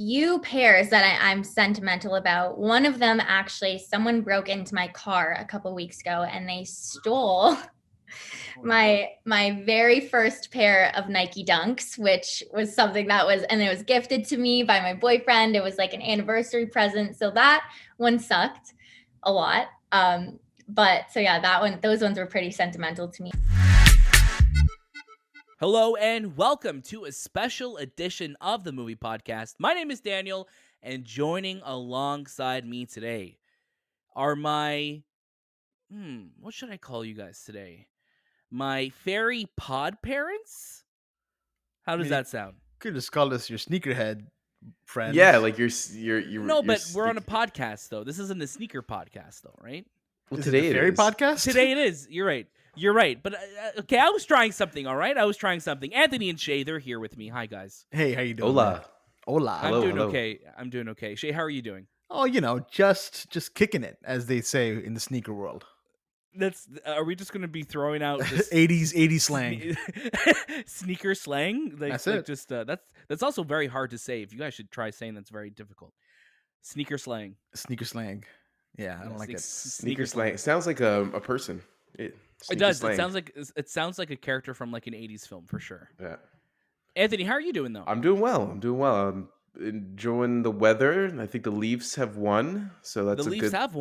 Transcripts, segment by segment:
few pairs that I'm sentimental about. One of them, actually, someone broke into my car a couple weeks ago and they stole my very first pair of Nike Dunks, which was something and it was gifted to me by my boyfriend. It was like an anniversary present. So that one sucked a lot. But so yeah, those ones were pretty sentimental to me. Hello and welcome to a special edition of the Movie Podcast. My name is Daniel, and joining alongside me today are my what should I call you guys today? My fairy pod parents? How does that sound? Could just call us your sneakerhead friends. Yeah, like you're No, but we're on a podcast though. This isn't a sneaker podcast though, right? Well, today it is. Podcast? Today it is. You're right. But okay, I was trying something, all right? Anthony and Shay, they're here with me. Hi, guys. Hey, how you doing? Hola. Hola. I'm doing okay. Shay, how are you doing? Oh, just kicking it, as they say in the sneaker world. Are we just going to be throwing out this 80s slang? Sneaker slang? That's it. That's also very hard to say. If you guys should try saying that's very difficult. Sneaker slang. Sneaker slang. Yeah, I don't like it. Sneaker slang. It sounds like a person. It does. Slang. It sounds like a character from like an 80s film for sure. Yeah. Anthony, how are you doing though? I'm doing well. I'm enjoying the weather. I think the Leafs have won, so that's The Leafs have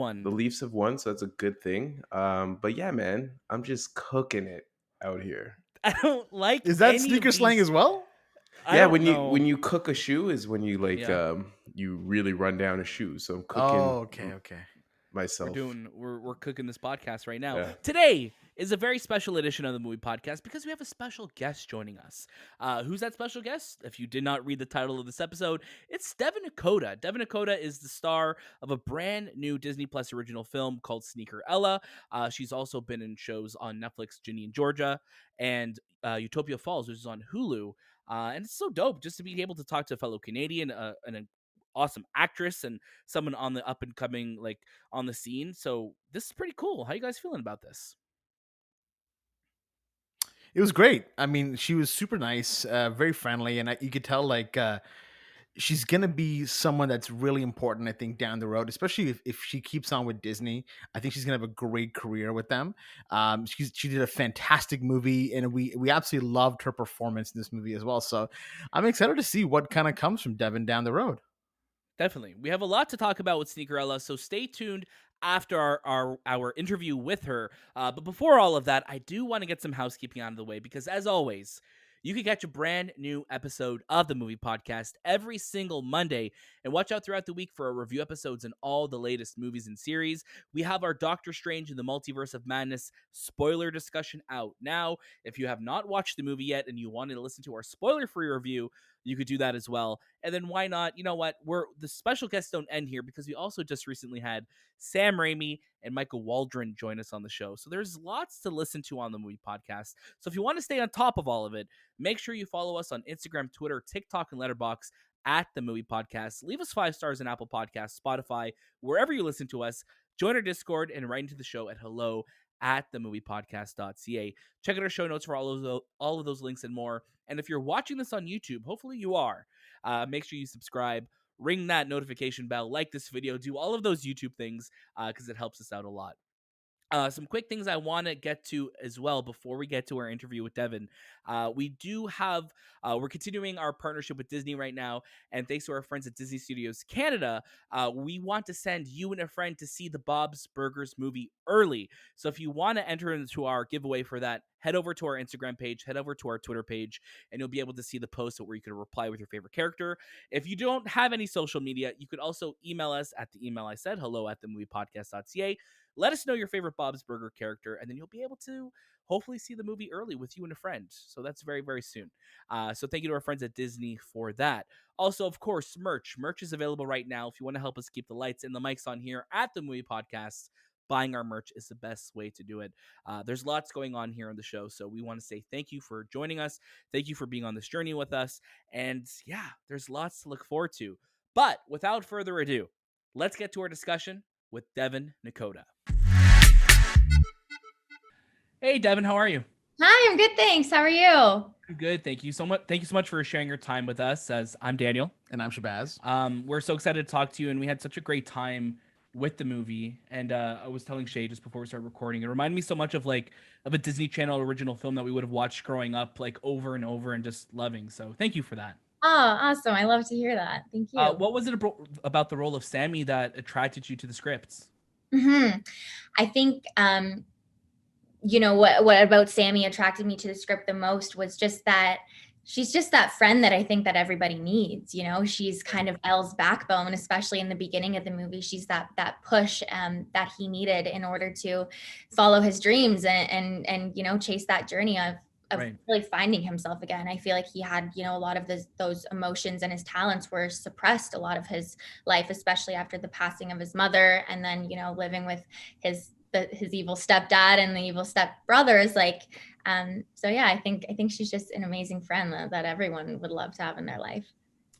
won, so that's a good thing. But yeah, man, I'm just cooking it out here. I don't like. Is that sneaker slang as well? Yeah, when you cook a shoe is when you you really run down a shoe. So I'm cooking. Oh, okay. Myself. We're cooking this podcast right now. Yeah. Today is a very special edition of the Movie Podcast because we have a special guest joining us. Who's that special guest? If you did not read the title of this episode, it's Devyn Nekoda. Devyn Nekoda is the star of a brand new Disney Plus original film called Sneakerella. She's also been in shows on Netflix, Ginny Georgia, and Utopia Falls, which is on Hulu. And it's so dope just to be able to talk to a fellow Canadian, and an awesome actress and someone on the up and coming, like on the scene. So this is pretty cool. How you guys feeling about this? It was great. I mean, she was super nice, very friendly, and you could tell she's gonna be someone that's really important, I think, down the road, especially if she keeps on with Disney. I think she's gonna have a great career with them. She did a fantastic movie, and we absolutely loved her performance in this movie as well. So I'm excited to see what kind of comes from Devyn down the road. Definitely. We have a lot to talk about with Sneakerella, so stay tuned after our interview with her. But before all of that, I do want to get some housekeeping out of the way because, as always, you can catch a brand new episode of the Movie Podcast every single Monday, and watch out throughout the week for our review episodes and all the latest movies and series. We have our Doctor Strange in the Multiverse of Madness spoiler discussion out now. If you have not watched the movie yet and you wanted to listen to our spoiler-free review, you could do that as well. And then why not? You know what? The special guests don't end here because we also just recently had Sam Raimi and Michael Waldron join us on the show. So there's lots to listen to on the Movie Podcast. So if you want to stay on top of all of it, make sure you follow us on Instagram, Twitter, TikTok, and Letterboxd at The Movie Podcast. Leave us 5 stars on Apple Podcasts, Spotify, wherever you listen to us. Join our Discord and write into the show at hello@TheMoviePodcast.ca. Check out our show notes for all of those links and more. And if you're watching this on YouTube, hopefully you are, make sure you subscribe, ring that notification bell, like this video, do all of those YouTube things because it helps us out a lot. Some quick things I want to get to as well before we get to our interview with Devyn. We do have, we're continuing our partnership with Disney right now, and thanks to our friends at Disney Studios Canada, we want to send you and a friend to see the Bob's Burgers movie early. So if you want to enter into our giveaway for that, head over to our Instagram page, head over to our Twitter page, and you'll be able to see the post where you can reply with your favorite character. If you don't have any social media, you could also email us at the email I said, hello@TheMoviePodcast.ca. Let us know your favorite Bob's Burger character, and then you'll be able to hopefully see the movie early with you and a friend. So that's very, very soon. So thank you to our friends at Disney for that. Also, of course, merch. Merch is available right now. If you want to help us keep the lights and the mics on here at the Movie Podcast, buying our merch is the best way to do it. There's lots going on here on the show, so we want to say thank you for joining us. Thank you for being on this journey with us. And yeah, there's lots to look forward to. But without further ado, let's get to our discussion with Devyn Nekoda. Hey, Devyn, how are you? Hi, I'm good, thanks. How are you? Good. Thank you so much. Thank you so much for sharing your time with us. As I'm Daniel. And I'm Shahbaz. We're so excited to talk to you, and we had such a great time with the movie. And I was telling Shay just before we started recording, it reminded me so much of a Disney Channel original film that we would have watched growing up, like over and over, and just loving. So thank you for that. Oh, awesome. I love to hear that. Thank you. What was it about the role of Sammy that attracted you to the scripts? I think, what about Sammy attracted me to the script the most was just that she's just that friend that I think that everybody needs. She's kind of Elle's backbone, especially in the beginning of the movie. She's that push that he needed in order to follow his dreams and chase that journey of Right. really finding himself again. I feel like he had, a lot of those emotions, and his talents were suppressed a lot of his life, especially after the passing of his mother, and then, living with his evil stepdad and the evil stepbrothers. So yeah, I think she's just an amazing friend that everyone would love to have in their life.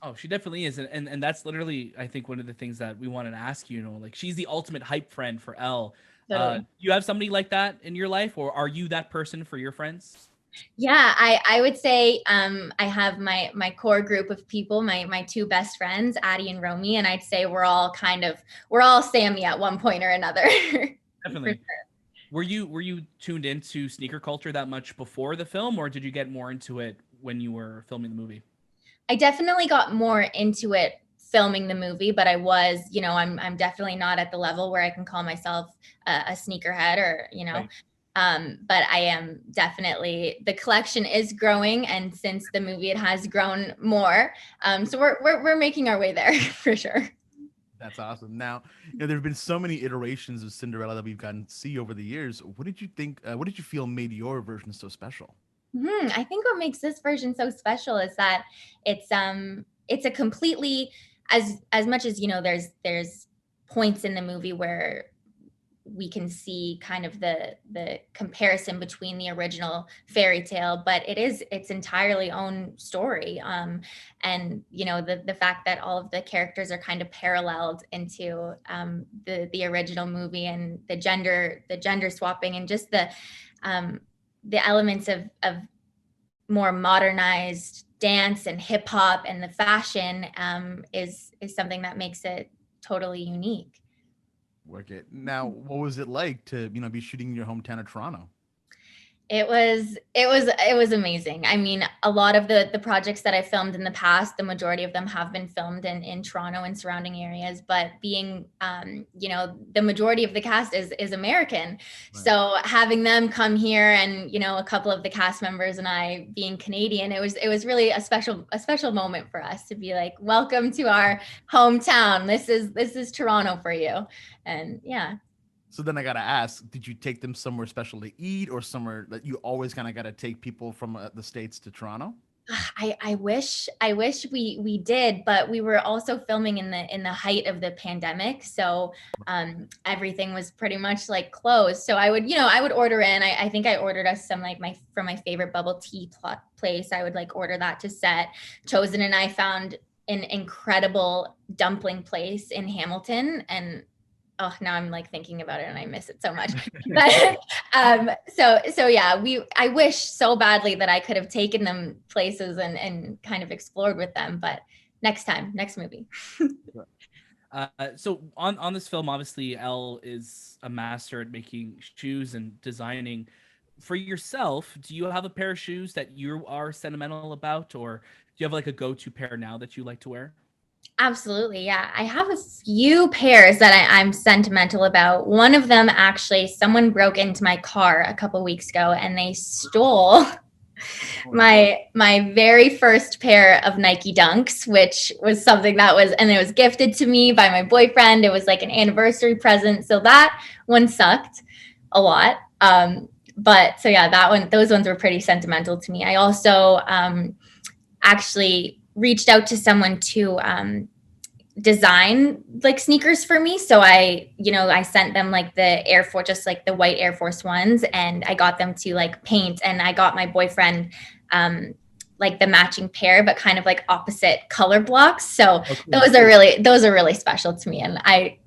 Oh, she definitely is. And that's literally, I think, one of the things that we wanted to ask you, like she's the ultimate hype friend for Elle. Totally. You have somebody like that in your life, or are you that person for your friends? Yeah, I would say I have my core group of people, my two best friends, Addie and Romy, and I'd say we're all Sammy at one point or another. Definitely. Sure. Were you tuned into sneaker culture that much before the film, or did you get more into it when you were filming the movie? I definitely got more into it filming the movie, but I was, I'm definitely not at the level where I can call myself a sneakerhead or, Right. But I am definitely, the collection is growing, and since the movie, it has grown more. So we're making our way there for sure. That's awesome. Now, there have been so many iterations of Cinderella that we've gotten to see over the years. What did you think? What did you feel made your version so special? I think what makes this version so special is that it's a completely, as much as there's points in the movie where we can see kind of the comparison between the original fairy tale, but it's entirely own story. And the fact that all of the characters are kind of paralleled into the original movie, and the gender swapping, and just the elements of more modernized dance and hip hop and the fashion is something that makes it totally unique. Work it. Now, what was it like to be shooting in your hometown of Toronto? It was amazing. I mean, a lot of the projects that I filmed in the past, the majority of them have been filmed in Toronto and surrounding areas, but being, the majority of the cast is American. Right. So having them come here, and, a couple of the cast members and I being Canadian, it was really a special moment for us to be like, welcome to our hometown. This is Toronto for you. And yeah. So then I got to ask, did you take them somewhere special to eat, or somewhere that you always kind of got to take people from the States to Toronto? I wish we did, but we were also filming in the height of the pandemic. So everything was pretty much closed. So I would order in. I think I ordered us some from my favorite bubble tea place. I would order that to set. Chosen and I found an incredible dumpling place in Hamilton, and oh, now I'm thinking about it and I miss it so much. But so yeah, I wish so badly that I could have taken them places and kind of explored with them, but next time, next movie. So on this film, obviously Elle is a master at making shoes and designing. For yourself, do you have a pair of shoes that you are sentimental about, or do you have a go-to pair now that you like to wear? Absolutely. Yeah. I have a few pairs that I'm sentimental about. One of them, actually, someone broke into my car a couple weeks ago and they stole my very first pair of Nike Dunks, which was something and it was gifted to me by my boyfriend. It was like an anniversary present. So that one sucked a lot. But so yeah, those ones were pretty sentimental to me. I also actually reached out to someone to design sneakers for me. So I sent them the Air Force, just the white Air Force ones, and I got them to paint, and I got my boyfriend the matching pair, but kind of opposite color blocks. So those are really special to me. And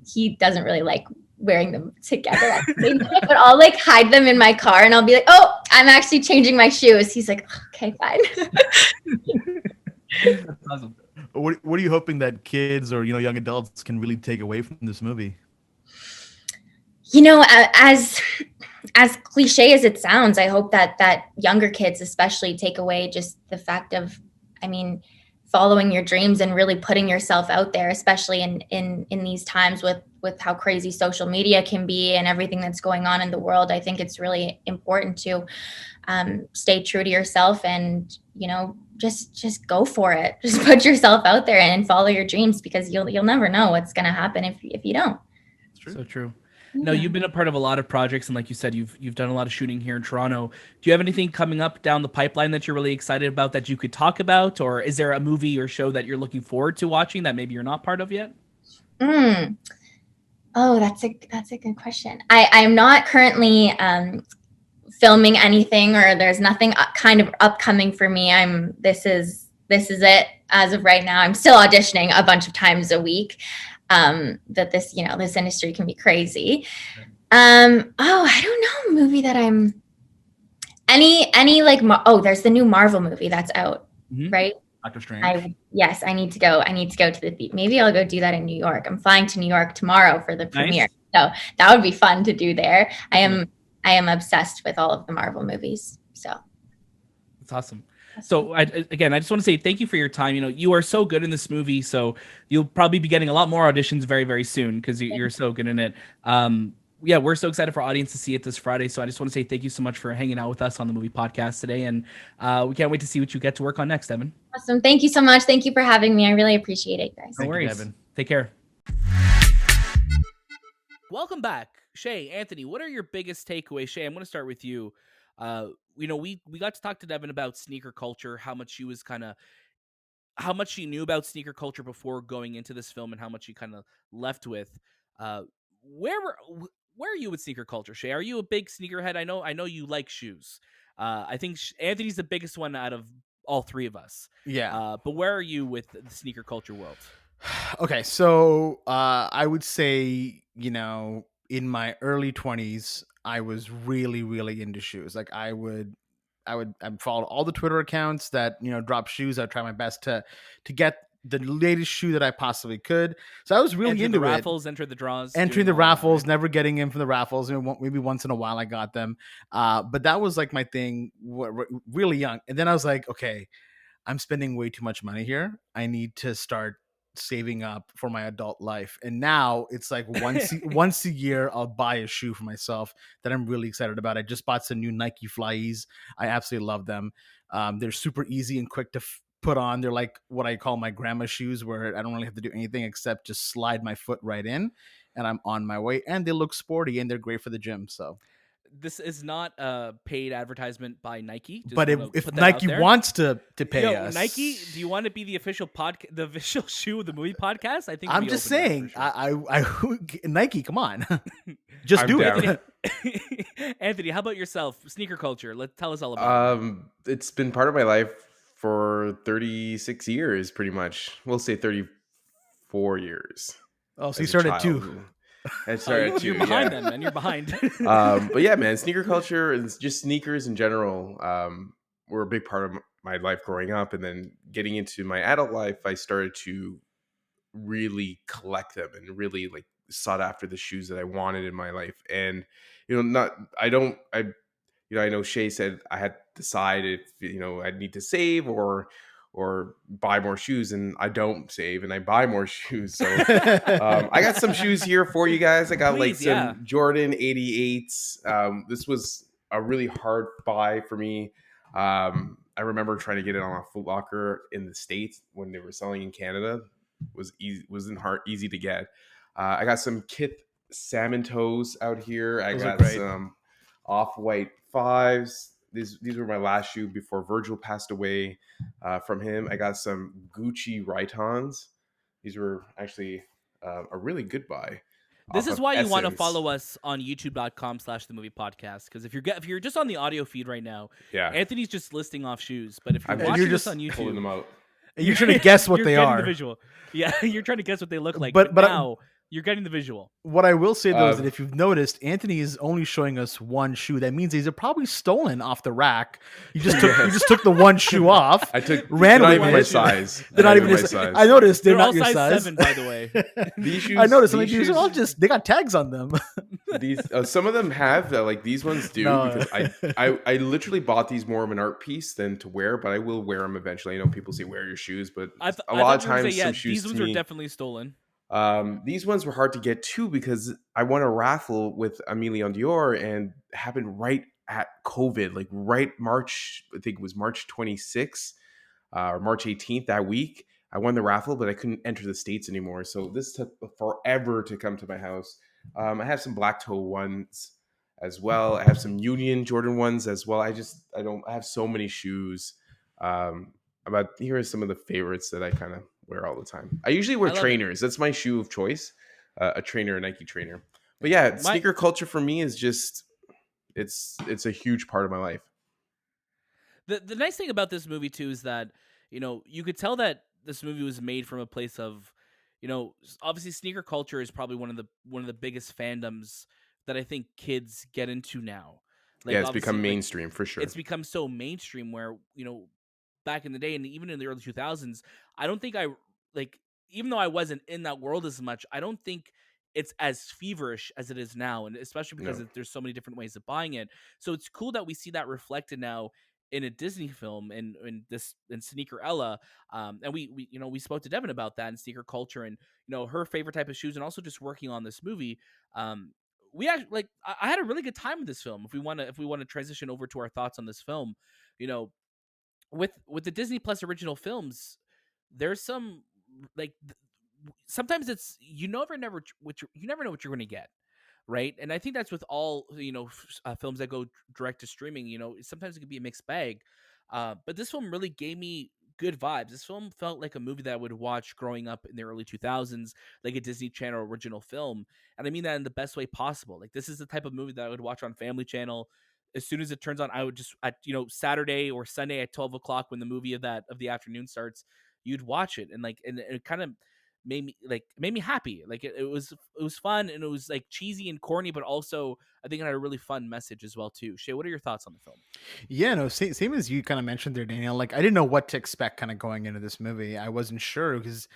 he doesn't really like wearing them together at the same time, but I'll like hide them in my car and I'll be like, oh, I'm actually changing my shoes. He's like, okay, fine. That's awesome. What are you hoping that kids or young adults can really take away from this movie? As cliche as it sounds, I hope that younger kids especially take away just the fact of, following your dreams and really putting yourself out there, especially in these times with how crazy social media can be and everything that's going on in the world. I think it's really important to stay true to yourself and, just go for it. Just put yourself out there and follow your dreams, because you'll never know what's going to happen if you don't. It's true. So true. No, you've been a part of a lot of projects, and like you said, you've done a lot of shooting here in Toronto. Do you have anything coming up down the pipeline that you're really excited about that you could talk about, or is there a movie or show that you're looking forward to watching that maybe you're not part of yet? Oh, that's a good question. I'm not currently filming anything, or there's nothing kind of upcoming for me. This is it as of right now. I'm still auditioning a bunch of times a week. That this industry can be crazy. I don't know, movie that I'm there's the new Marvel movie that's out, right? Doctor Strange. I need to go to the theater. Maybe I'll go do that in New York. I'm flying to New York tomorrow for the premiere. So that would be fun to do there. I am obsessed with all of the Marvel movies. So that's awesome. So I just want to say thank you for your time. You are so good in this movie, so you'll probably be getting a lot more auditions very, very soon because you're so good in it. We're so excited for our audience to see it this Friday. So I just want to say thank you so much for hanging out with us on the Movie Podcast today, and we can't wait to see what you get to work on next, Devyn. Awesome. Thank you so much. Thank you for having me. I really appreciate it, guys. No worries. Devyn. Take care. Welcome back, Shay, Anthony. What are your biggest takeaways? Shay, I'm going to start with you. We got to talk to Devyn about sneaker culture, how much she knew about sneaker culture before going into this film, and how much she kind of left with. Where are you with sneaker culture, Shay? Are you a big sneakerhead? I know you like shoes. I think Anthony's the biggest one out of all three of us. Yeah. But where are you with the sneaker culture world? Okay, so I would say, in my early 20s, I was really, really into shoes. Like I follow all the Twitter accounts that, drop shoes. I'd try my best to get the latest shoe that I possibly could. So I was really into the raffles, enter the draws, entering the raffles, right? Never getting in from the raffles. Maybe once in a while I got them. But that was like my thing really young. And then I was like, okay, I'm spending way too much money here. I need to start saving up for my adult life. And now it's like once a year I'll buy a shoe for myself that I'm really excited about. I just bought some new Nike Flyees. I absolutely love them. They're super easy and quick to put on. They're like what I call my grandma shoes, where I don't really have to do anything except just slide my foot right in and I'm on my way. And they look sporty and they're great for the gym. So this is not a paid advertisement by Nike. But if Nike wants to pay us, Nike, do you want to be the official the official shoe of the Movie Podcast? I think I'm just saying. Sure. I Nike, come on, just do it. Anthony, how about yourself? Sneaker culture. Tell us all about it. It's been part of my life for 36 years, pretty much. We'll say 34 years. Oh, so you started too. You're behind then, man. You're behind. But yeah, man, sneaker culture and just sneakers in general were a big part of my life growing up. And then getting into my adult life, I started to really collect them and really like sought after the shoes that I wanted in my life. And I know Shay said I had to decide if I'd need to save or buy more shoes, and I don't save and I buy more shoes. So I got some shoes here for you guys. I got some Jordan 88s. This was a really hard buy for me. I remember trying to get it on a Foot Locker in the States when they were selling in Canada. Wasn't easy to get. I got some Kith salmon toes out here. I got some Off-White 5s. These were my last shoe before Virgil passed away from him. I got some Gucci Raytons. These were actually a really good buy. This is why you want to follow us on youtube.com/themoviepodcast, because if you're just on the audio feed right now, Anthony's just listing off shoes. But if you're watching this on YouTube, pulling them out. You're trying to guess what they are. The visual. Yeah, you're trying to guess what they look like. But now You're getting the visual. What I will say though is that Uh, if you've noticed, Anthony is only showing us one shoe. That means these are probably stolen off the rack. You just Yes. took the one shoe off, I took. ran They're not with even it. my size. They're not even my your size. size. I noticed they're They're not all your size size. 7, by the way. These shoes. I noticed. I'm like, These these are all shoes. just they got tags on them. These some of them have that, like these ones do, No. because I literally bought these more of an art piece than to wear, but I will wear them eventually. I know people say wear your shoes, but I a lot of thought you were gonna times say, yeah, some shoes these to ones are me, definitely stolen. these ones were hard to get too because I won a raffle with Amelie on Dior and it happened right at COVID, like right March, I think it was March 26th or March 18th that week. I won the raffle, but I couldn't enter the States anymore. So this took forever to come to my house. I have some black toe ones as well. I have some Union Jordan ones as well. I have so many shoes. But here are some of the favorites that I kind of wear all the time. I usually wear I love it. trainers. That's my shoe of choice, a trainer, a Nike trainer. But yeah, My- sneaker culture for me is just it's a huge part of my life. The nice thing about this movie too is that, you know, you could tell that this movie was made from a place of, you know, obviously sneaker culture is probably one of the biggest fandoms that I think kids get into now. Yeah, it's obviously, become mainstream for sure. it's become so mainstream where, you know, back in the day and even in the early 2000s, I don't think I like, even though I wasn't in that world as much, I don't think it's as feverish as it is now, and especially because No. there's so many different ways of buying it. So it's cool that we see that reflected now in a Disney film and in Sneakerella. And we you know, we spoke to Devyn about that and sneaker culture and, you know, her favorite type of shoes and also just working on this movie. We actually like I had a really good time with this film. If we want to transition over to our thoughts on this film, you know, with the Disney Plus original films, there's some like sometimes it's you never know what you're going to get, right? And I think that's with all, you know, films that go direct to streaming. You know, sometimes it can be a mixed bag, but this film really gave me good vibes. This film felt like a movie that I would watch growing up in the early 2000s, like a Disney Channel original film, and I mean that in the best way possible. Like this is the type of movie that I would watch on Family Channel. As soon as it turns on, I would just at, you know, Saturday or Sunday at 12 o'clock when the movie of the afternoon starts, you'd watch it, and like and it kind of made me happy. Like it was fun and it was like cheesy and corny, but also I think it had a really fun message as well too. Shay, what are your thoughts on the film? Yeah, no, same as you kind of mentioned there, Daniel. Like I didn't know what to expect kind of going into this movie. I wasn't sure because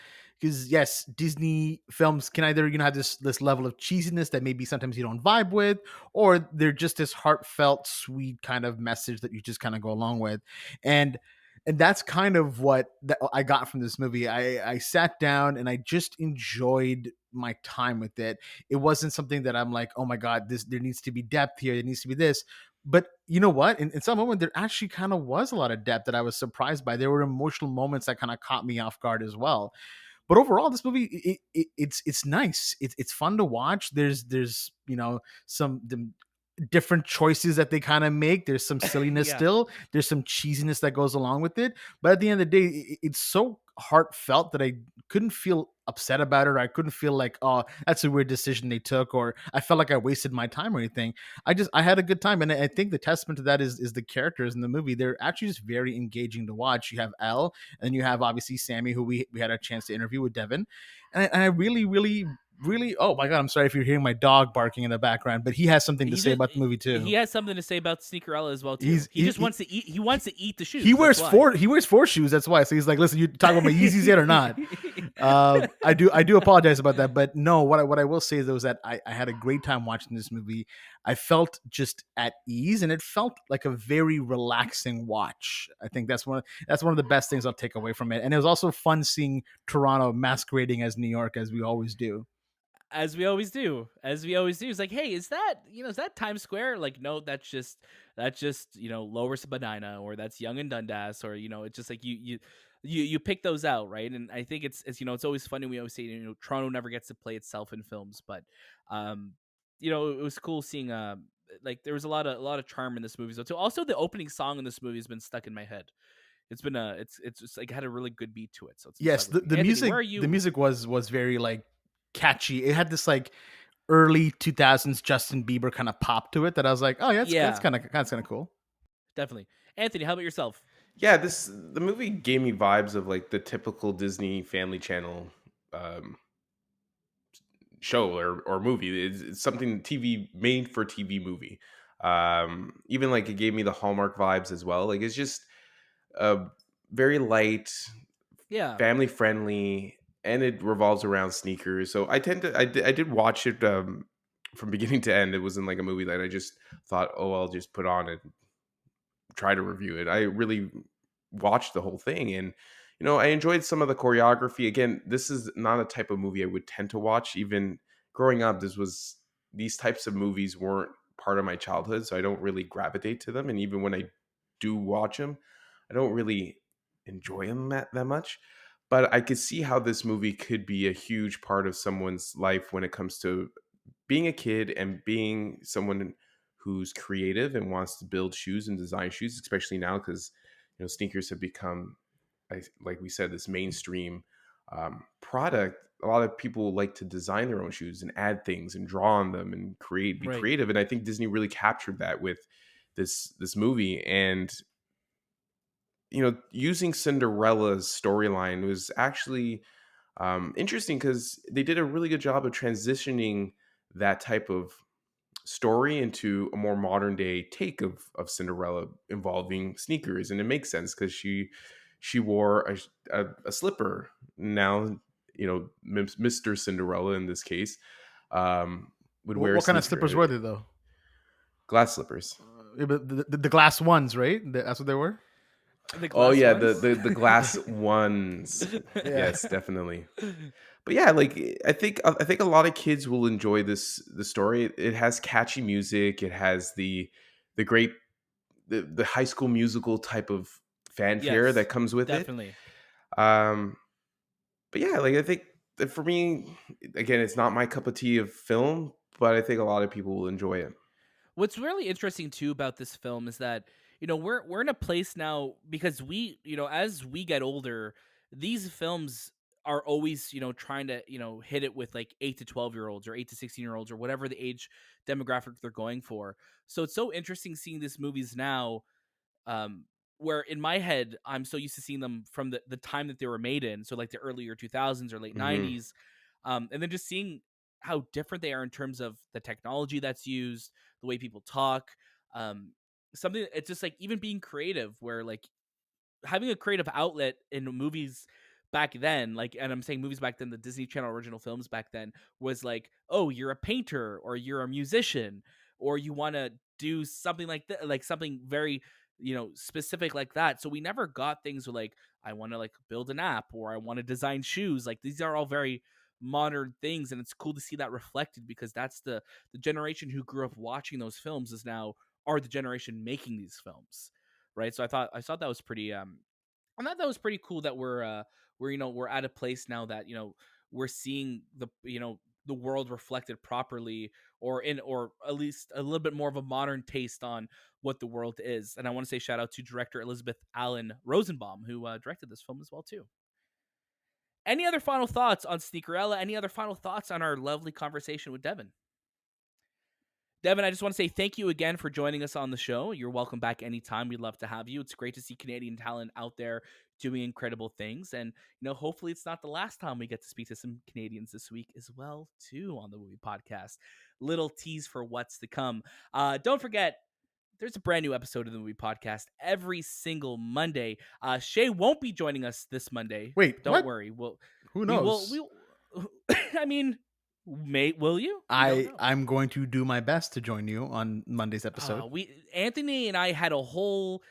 yes, Disney films can either, you know, have this level of cheesiness that maybe sometimes you don't vibe with, or they're just this heartfelt, sweet kind of message that you just kind of go along with. And that's kind of what I got from this movie. I sat down and I just enjoyed my time with it. It wasn't something that I'm like, oh my god, this there needs to be depth here. There needs to be this. But you know what? In some moment, there actually kind of was a lot of depth that I was surprised by. There were emotional moments that kind of caught me off guard as well. But overall, this movie it's nice. It's fun to watch. There's you know some different choices that they kind of make. There's some silliness Yeah. still. There's some cheesiness that goes along with it. But at the end of the day, it's so heartfelt that I couldn't feel upset about it. Or I couldn't feel like, oh, that's a weird decision they took, or I felt like I wasted my time or anything. I had a good time, and I think the testament to that is the characters in the movie. They're actually just very engaging to watch. You have Elle, and you have obviously Sammy, who we had a chance to interview with Devyn, and I really, oh my god, I'm sorry if you're hearing my dog barking in the background, but he has something to say about the movie too. He has something to say about Sneakerella as well too. He just wants to eat. He wants to eat the shoes. He wears four shoes. That's why. So he's like, listen, you talk about my Yeezys yet or not? I do apologize about that, but no. What I will say though is that I had a great time watching this movie. I felt just at ease, and it felt like a very relaxing watch. I think that's one of the best things I'll take away from it. And it was also fun seeing Toronto masquerading as New York, as we always do. As we always do. It's like, hey, is that Times Square? Like, no, that's just you know, Lower Spadina, or that's Yonge and Dundas, or, you know, it's just like you pick those out, right? And I think it's you know, it's always funny. We always say, you know, Toronto never gets to play itself in films, but you know, it was cool seeing like there was a lot of charm in this movie. So also the opening song in this movie has been stuck in my head. It's been it's just like had a really good beat to it. So it's Yes, the Anthony, music where are you? the music was very like catchy. It had this like early 2000s Justin Bieber kind of pop to it that I was like, oh yeah, that's kind of cool. Definitely. Anthony, how about yourself? Yeah, the movie gave me vibes of like the typical Disney Family Channel um, show or movie. It's something TV made for TV movie. Even like it gave me the Hallmark vibes as well. Like it's just very light, Yeah. family friendly, and it revolves around sneakers. So I did watch it from beginning to end. It wasn't like a movie that I just thought, oh, I'll just put on and try to review it. I really watched the whole thing, and I enjoyed some of the choreography. Again, this is not a type of movie I would tend to watch. Even growing up, these types of movies weren't part of my childhood, so I don't really gravitate to them. And even when I do watch them, I don't really enjoy them that much. But I could see how this movie could be a huge part of someone's life when it comes to being a kid and being someone who's creative and wants to build shoes and design shoes, especially now because sneakers have become, like we said, this mainstream product. A lot of people like to design their own shoes and add things and draw on them and be Right. creative. And I think Disney really captured that with this movie. And using Cinderella's storyline was actually interesting because they did a really good job of transitioning that type of story into a more modern day take of Cinderella involving sneakers, and it makes sense because she wore a slipper. Now Mr. Cinderella in this case would wear a What kind of slippers sneaker, were they though? glass slippers. Yeah, but the glass ones, right? That's what they were. The Oh glass yeah, ones? the glass ones. Yeah. Yes, definitely. But yeah, like I think a lot of kids will enjoy the story. It has catchy music. It has the great the High School Musical type of fanfare Yes, that comes with it. definitely. Um, but yeah, like I think that for me, again, it's not my cup of tea of film, but I think a lot of people will enjoy it. What's really interesting too about this film is that we're in a place now because as we get older, these films are always trying to hit it with like 8 to 12-year-olds or 8 to 16-year-olds or whatever the age demographic they're going for. So it's so interesting seeing these movies now, um, where in my head I'm so used to seeing them from the time that they were made in, so like the earlier 2000s or late Hmm. 90s, and then just seeing how different they are in terms of the technology that's used, the way people talk, um, something. It's just like even being creative, where like having a creative outlet in movies back then, like, and I'm saying movies back then, the Disney Channel original films back then, was like, oh, you're a painter or you're a musician or you want to do something like that, like something very specific like that. So we never got things where like I want to like build an app or I want to design shoes. Like these are all very modern things, and it's cool to see that reflected because that's the generation who grew up watching those films is now are the generation making these films, right? So I thought that was pretty I thought that was pretty cool that we're at a place now that we're seeing the world reflected properly, or at least a little bit more of a modern taste on what the world is. And I want to say shout out to director Elizabeth Allen Rosenbaum, who directed this film as well too. Any other final thoughts on Sneakerella? Any other final thoughts on our lovely conversation with Devyn? Devyn, I just want to say thank you again for joining us on the show. You're welcome back anytime. We'd love to have you. It's great to see Canadian talent out there doing incredible things. And, hopefully it's not the last time we get to speak to some Canadians this week as well, too, on the Movie Podcast. Little tease for what's to come. Don't forget, there's a brand new episode of the Movie Podcast every single Monday. Shay won't be joining us this Monday. Wait, Don't what? worry. Who We will. knows? I mean, will you? We don't know. I'm going to do my best to join you on Monday's episode. Anthony and I had a whole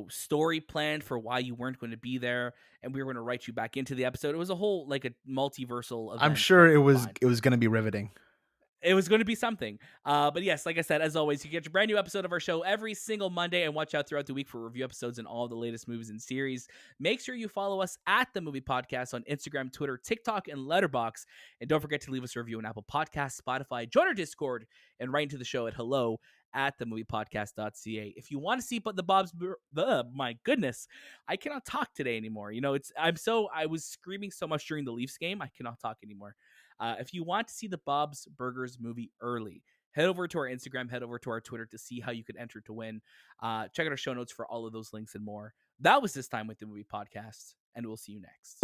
story planned for why you weren't going to be there, and we were going to write you back into the episode. It was a whole like a multiversal event. I'm sure but it was fine. going to be riveting. It was going to be something. But yes, like I said, as always, you get your brand new episode of our show every single Monday, and watch out throughout the week for review episodes and all the latest movies and series. Make sure you follow us at The Movie Podcast on Instagram, Twitter, TikTok, and Letterboxd. And don't forget to leave us a review on Apple Podcasts, Spotify, join our Discord, and write into the show at hello@TheMoviePodcast.ca. If you want to see the Bob's, my goodness, I cannot talk today anymore. I was screaming so much during the Leafs game, I cannot talk anymore. If you want to see the Bob's Burgers movie early, head over to our Instagram, head over to our Twitter to see how you could enter to win. Check out our show notes for all of those links and more. That was This Time with the Movie Podcast, and we'll see you next.